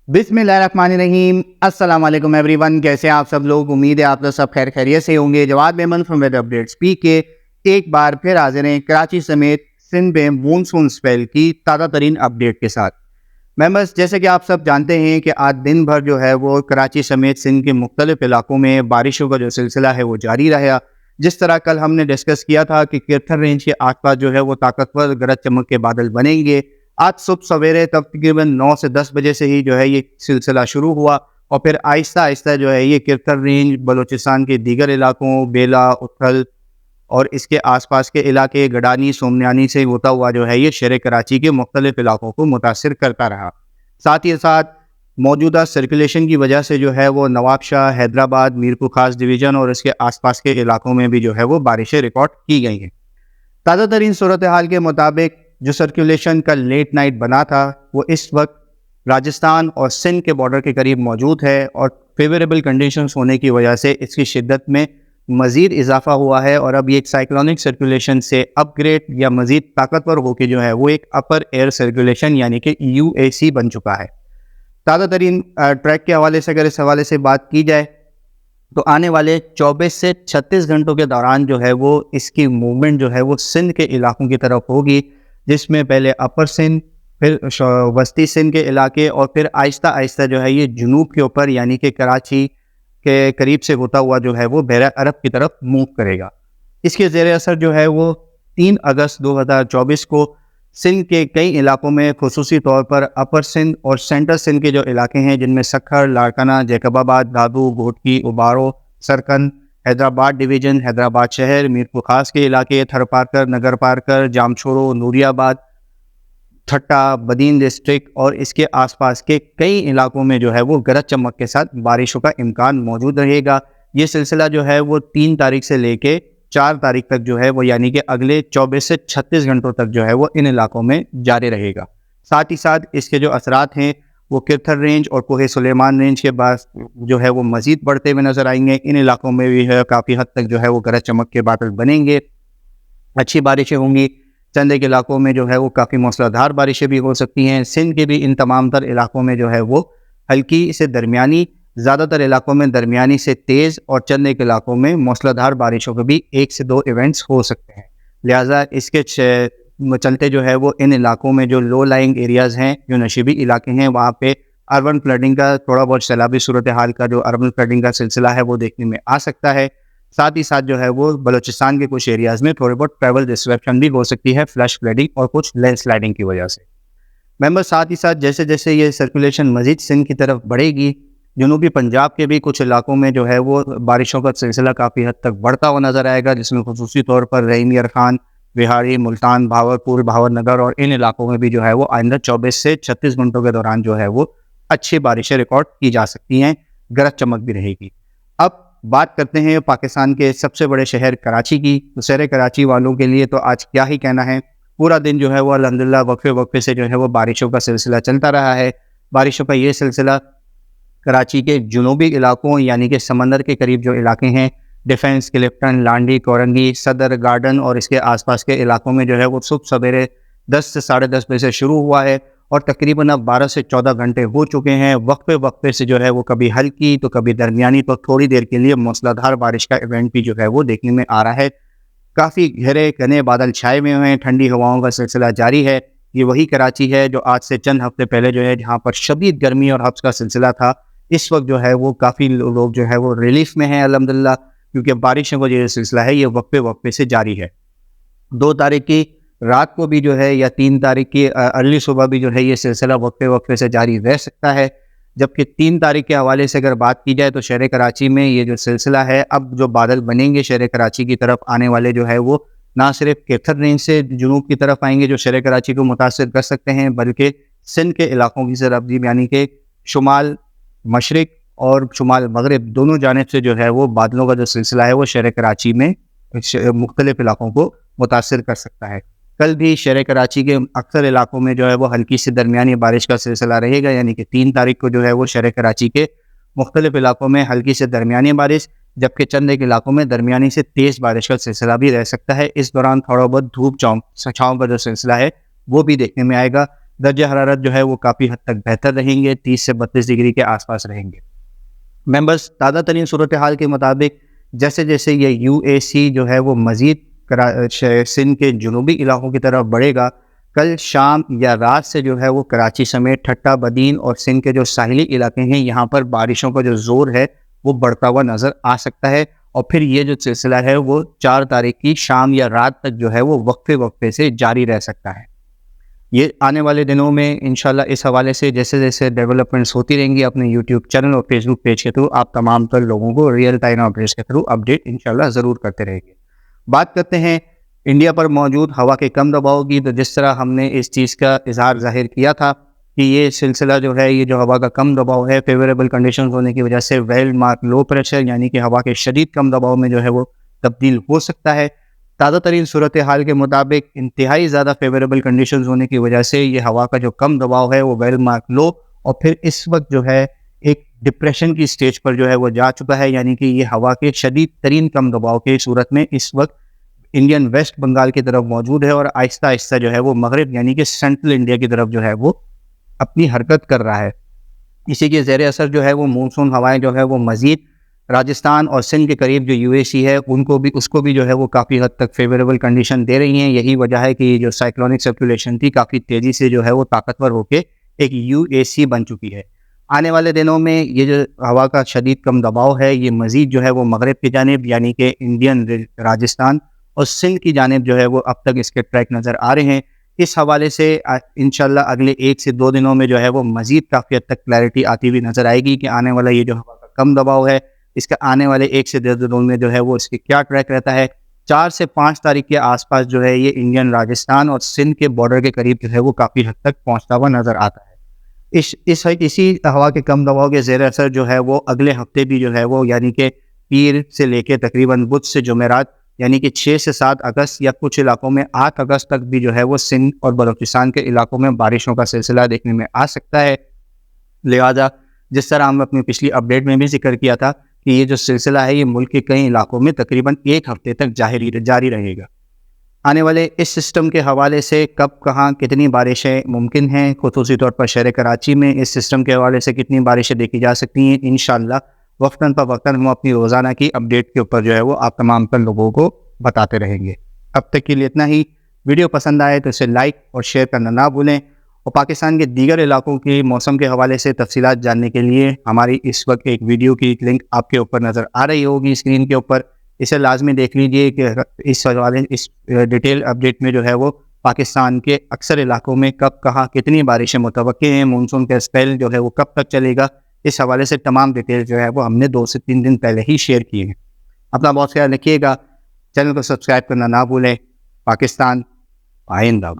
बिस्मिल्लाहिर्रहमानिर्रहीम। अस्सलाम वालेकुम एवरीवन, कैसे हैं आप सब लोग। उम्मीद है आप लोग सब खैर खैरियत से होंगे। Jawad Memon from weather updates P K एक बार फिर हाजिर हैं कराची समेत सिंध में मानसून स्पेल की ताज़ा तरीन अपडेट के साथ। मेंबर्स, जैसे कि आप सब जानते हैं कि आज दिन भर जो है वो कराची समेत सिंध के मुख्तलिफ इलाकों में बारिशों का जो सिलसिला है वो जारी रहा। जिस तरह कल हमने डिस्कस किया था कि किरथर रेंज के आसपास जो है वो ताकतवर गरज चमक के बादल बनेंगे। आज सुबह सवेरे तकरीबन 9 से 10 बजे से ही जो है ये सिलसिला शुरू हुआ और फिर आहिस्ता आहिस्ता जो है ये किरथर रेंज, बलूचिस्तान के दीगर इलाकों, बेला, उथल और इसके आसपास के इलाके गडानी, सोमनियानी से होता हुआ जो है ये शहर कराची के मुख्तलिफ इलाकों को मुतासिर करता रहा। साथ ही साथ मौजूदा सर्कुलेशन की वजह से जो है वो नवाबशाह, हैदराबाद, मीरपुर खास डिवीज़न और इसके आसपास के इलाकों में भी जो है वो बारिशें रिकॉर्ड की गई हैं। ताज़ा तरीन सूरत हाल के मुताबिक जो सर्कुलेशन का लेट नाइट बना था वो इस वक्त राजस्थान और सिंध के बॉर्डर के करीब मौजूद है और फेवरेबल कंडीशंस होने की वजह से इसकी शिद्दत में मज़ीद इजाफा हुआ है और अब ये एक साइक्लोनिक सर्कुलेशन से अपग्रेड या मज़ीद ताकतवर होकर जो है वो एक अपर एयर सर्कुलेशन यानी कि UAC बन चुका है। ताज़ा तरीन ट्रैक के हवाले से अगर इस हवाले से बात की जाए तो आने वाले 24 से 36 घंटों के दौरान जो है वो इसकी मूवमेंट जो है वो सिंध के इलाकों की तरफ होगी, जिसमें पहले अपर सिंध, फिर वस्ती सिंध के इलाके और फिर आहिस्ता आहिस्ता जो है ये जुनूब के ऊपर यानी कि कराची के करीब से होता हुआ जो है वो बहरा अरब की तरफ मूव करेगा। इसके ज़ेर असर जो है वो 3 अगस्त 2024 को सिंध के कई इलाकों में खुसूसी तौर पर अपर सिंध और सेंट्रल सिंध के जो इलाके हैं जिनमें सखर, लाड़काना, जैकबाबाद, दादू, घोटकी, उबारो, सरकन, हैदराबाद डिवीज़न, हैदराबाद शहर, मीरपुर खास के इलाके, थरपारकर, नगर पारकर, जामशोरो, नूरियाबाद, ठट्टा, बदीन डिस्ट्रिक्ट और इसके आसपास के कई इलाकों में जो है वो गरज चमक के साथ बारिशों का इम्कान मौजूद रहेगा। ये सिलसिला जो है वो 3 तारीख से लेके 4 तारीख तक जो है वो यानी कि अगले 24 से 36 घंटों तक जो है वो इन इलाकों में जारी रहेगा। साथ ही साथ इसके जो असरात हैं वो किरथर रेंज और कोहे सुलेमान रेंज के बाद जो है वो मज़ीद बढ़ते हुए नज़र आएंगे। इन इलाकों में भी है काफ़ी हद तक जो है वो गरज चमक के बादल बनेंगे, अच्छी बारिशें होंगी। चंद एक इलाकों में जो है वो काफ़ी मूसलाधार बारिशें भी हो सकती हैं। सिंध के भी इन तमाम तर इलाकों में जो है वो हल्की से दरमियानी, ज़्यादातर इलाकों में दरमियानी से तेज़ और चंद एक इलाकों में मूसलाधार बारिशों के भी 1 से 2 इवेंट्स हो सकते हैं। लिहाजा इसके चलते जो है वो इन इलाकों में जो लो लाइंग एरियाज़ हैं, जो नशीबी इलाके हैं, वहाँ पे अर्बन फ्लडिंग का थोड़ा बहुत सैलाबी सूरत हाल का जो अर्बन फ्लडिंग का सिलसिला है वो देखने में आ सकता है। साथ ही साथ जो है वो बलूचिस्तान के कुछ एरियाज़ में थोड़ी बहुत ट्रैवल डिस्ट्रप्शन भी हो सकती है फ्लैश फ्लडिंग और कुछ लैंड स्लाइडिंग की वजह से। मेंबर, साथ ही साथ जैसे जैसे ये सर्कुलेशन मज़ीद सिंध की तरफ बढ़ेगी, जनूबी पंजाब के भी कुछ इलाकों में जो है वो बारिशों का सिलसिला काफ़ी हद तक बढ़ता हुआ नज़र आएगा, जिसमें खुसूसी तौर पर रहीम खान, बिहारी, मुल्तान, भावलपुर, भावनगर और इन इलाकों में भी जो है वो आइंदा 24 से 36 घंटों के दौरान जो है वो अच्छी बारिशें रिकॉर्ड की जा सकती हैं, गरज चमक भी रहेगी। अब बात करते हैं पाकिस्तान के सबसे बड़े शहर कराची की। तो शहर कराची वालों के लिए तो आज क्या ही कहना है, पूरा दिन जो है वो अल्हम्दुलिल्लाह वक्फे वक्फे से जो है वो बारिशों का सिलसिला चलता रहा है। बारिशों का ये सिलसिला कराची के जुनूबी इलाकों यानी कि समंदर के करीब जो इलाके हैं, डिफेंस, क्लिफ्टन, लांडी, कोरंगी, सदर, गार्डन और इसके आसपास के इलाकों में जो है वो सुबह सवेरे 10 से 10:30 बजे से शुरू हुआ है और तकरीबन अब 12 से 14 घंटे हो चुके हैं। वक्फे वक्फे से जो है वो कभी हल्की तो कभी दरमियानी तो थोड़ी देर के लिए मूसलाधार बारिश का इवेंट भी जो है वो देखने में आ रहा है। काफ़ी घने घने बादल छाए हुए हैं, ठंडी हवाओं का सिलसिला जारी है। ये वही कराची है जो आज से चंद हफ्ते पहले जो है जहाँ पर शदीद गर्मी और हब्स का सिलसिला था। इस वक्त जो है वो काफ़ी लोग जो है वो रिलीफ में हैं अल्हम्दुलिल्लाह, क्योंकि बारिशों का जो सिलसिला है ये वक्फे वक्फे से जारी है। 2 तारीख की रात को भी जो है या 3 तारीख की अर्ली सुबह भी जो है ये सिलसिला वक्फे वक्फे से जारी रह सकता है। जबकि 3 तारीख के हवाले से अगर बात की जाए तो शहर कराची में ये जो सिलसिला है, अब जो बादल बनेंगे शहर कराची की तरफ आने वाले जो है वो ना सिर्फ किरथर रेंज से जुनूब की तरफ आएंगे जो शहर कराची को मुतासिर कर सकते हैं, बल्कि सिंध के इलाकों की तरफ भी यानी कि शुमाल मशरिक और शुमाल मगरिब दोनों जानिब से जो है वो बादलों का जो सिलसिला है वो शहर कराची में मुख्तलिफ इलाकों को मुतासिर कर सकता है। कल भी शहर कराची के अक्सर इलाकों में जो है वो हल्की से दरमियानी बारिश का सिलसिला रहेगा, यानी कि 3 तारीख को जो है वो शहर कराची के मुख्तलिफ इलाकों में हल्की से दरमियानी बारिश, जबकि चंद एक इलाकों में दरमियानी से तेज़ बारिश का सिलसिला भी रह सकता है। इस दौरान थोड़ा बहुत धूप छाँव का जो सिलसिला है वो भी देखने में आएगा। درجہ حرارت جو ہے وہ کافی حد تک بہتر رہیں گے، 30 سے 32 ڈگری کے آس پاس رہیں گے۔ ممبرس، تازہ ترین صورتحال کے مطابق جیسے جیسے یہ UAC جو ہے وہ مزید سندھ کے جنوبی علاقوں کی طرف بڑھے گا، کل شام یا رات سے جو ہے وہ کراچی سمیت ٹھٹہ بدین اور سندھ کے جو ساحلی علاقے ہیں یہاں پر بارشوں کا جو زور ہے وہ بڑھتا ہوا نظر آ سکتا ہے، اور پھر یہ جو سلسلہ ہے وہ 4 تاریخ کی شام یا رات تک جو ہے وہ وقفے وقفے سے جاری رہ سکتا ہے۔ یہ آنے والے دنوں میں انشاءاللہ اس حوالے سے جیسے جیسے ڈیولپمنٹس ہوتی رہیں گی اپنے یوٹیوب چینل اور فیس بک پیج کے تھرو آپ تمام تر لوگوں کو ریئل ٹائم اپڈیٹس کے تھرو اپڈیٹ انشاءاللہ ضرور کرتے رہیں گے۔ بات کرتے ہیں انڈیا پر موجود ہوا کے کم دباؤ کی، تو جس طرح ہم نے اس چیز کا اظہار ظاہر کیا تھا کہ یہ سلسلہ جو ہے یہ جو ہوا کا کم دباؤ ہے فیوریبل کنڈیشنز ہونے کی وجہ سے ویل مارک لو پریشر یعنی کہ ہوا کے شدید کم دباؤ میں جو ہے وہ تبدیل ہو سکتا ہے۔ تازہ ترین صورتحال کے مطابق انتہائی زیادہ فیوریبل کنڈیشنز ہونے کی وجہ سے یہ ہوا کا جو کم دباؤ ہے وہ ویل مارک لو، اور پھر اس وقت جو ہے ایک ڈپریشن کی سٹیج پر جو ہے وہ جا چکا ہے، یعنی کہ یہ ہوا کے شدید ترین کم دباؤ کی صورت میں اس وقت انڈین ویسٹ بنگال کی طرف موجود ہے، اور آہستہ آہستہ جو ہے وہ مغرب یعنی کہ سینٹرل انڈیا کی طرف جو ہے وہ اپنی حرکت کر رہا ہے۔ اسی کے زیر اثر جو ہے وہ مونسون ہوائیں جو ہے وہ مزید راجستھان اور سندھ کے قریب جو UAC ہے اس کو بھی جو ہے وہ کافی حد تک فیوریبل کنڈیشن دے رہی ہیں۔ یہی وجہ ہے کہ یہ جو سائیکلونک سرکولیشن تھی کافی تیزی سے جو ہے وہ طاقتور ہو کے ایک UAC بن چکی ہے۔ آنے والے دنوں میں یہ جو ہوا کا شدید کم دباؤ ہے یہ مزید جو ہے وہ مغرب کی جانب یعنی کہ انڈین راجستھان اور سندھ کی جانب جو ہے وہ اب تک اس کے ٹریک نظر آ رہے ہیں۔ اس حوالے سے انشاءاللہ اگلے 1 سے 2 دنوں میں جو ہے وہ مزید کافی حد تک کلیئرٹی آتی ہوئی نظر آئے گی کہ آنے والا یہ جو ہوا کا کم دباؤ ہے اس کا آنے والے 1 سے 2 دنوں میں جو ہے وہ اس کے کیا ٹریک رہتا ہے۔ 4 سے 5 تاریخ کے آس پاس جو ہے یہ انڈین راجستھان اور سندھ کے بارڈر کے قریب جو ہے وہ کافی حد تک پہنچتا ہوا نظر آتا ہے۔ اسی ہوا کے کم دباؤ کے زیر اثر جو ہے وہ اگلے ہفتے بھی جو ہے وہ یعنی کہ پیر سے لے کے تقریباً بدھ سے جمعرات یعنی کہ 6 سے 7 اگست یا کچھ علاقوں میں 8 اگست تک بھی جو ہے وہ سندھ اور بلوچستان کے علاقوں میں بارشوں کا سلسلہ دیکھنے میں آ سکتا ہے۔ لہذا جس طرح ہم اپنی پچھلی اپڈیٹ میں بھی ذکر کیا تھا کہ یہ جو سلسلہ ہے یہ ملک کے کئی علاقوں میں تقریباً 1 ہفتے تک جاری رہے گا۔ آنے والے اس سسٹم کے حوالے سے کب کہاں کتنی بارشیں ممکن ہیں، خصوصی طور پر شہر کراچی میں اس سسٹم کے حوالے سے کتنی بارشیں دیکھی جا سکتی ہیں، انشاءاللہ وقتاً فوقتاً ہم اپنی روزانہ کی اپڈیٹ کے اوپر جو ہے وہ آپ تمام تر لوگوں کو بتاتے رہیں گے۔ اب تک کے لیے اتنا ہی۔ ویڈیو پسند آئے تو اسے لائک اور شیئر کرنا نہ بھولیں، اور پاکستان کے دیگر علاقوں کے موسم کے حوالے سے تفصیلات جاننے کے لیے ہماری اس وقت ایک ویڈیو کی لنک آپ کے اوپر نظر آ رہی ہوگی اسکرین کے اوپر، اسے لازمی دیکھ لیجئے کہ اس ڈیٹیل اپڈیٹ میں جو ہے وہ پاکستان کے اکثر علاقوں میں کب کہاں کتنی بارشیں متوقع ہیں، مونسون کا اسپیل جو ہے وہ کب تک چلے گا، اس حوالے سے تمام ڈیٹیل جو ہے وہ ہم نے 2 سے 3 دن پہلے ہی شیئر کیے ہیں۔ اپنا بہت خیال رکھیے گا، چینل کو سبسکرائب کرنا نہ بھولیں۔ پاکستان آئندہ۔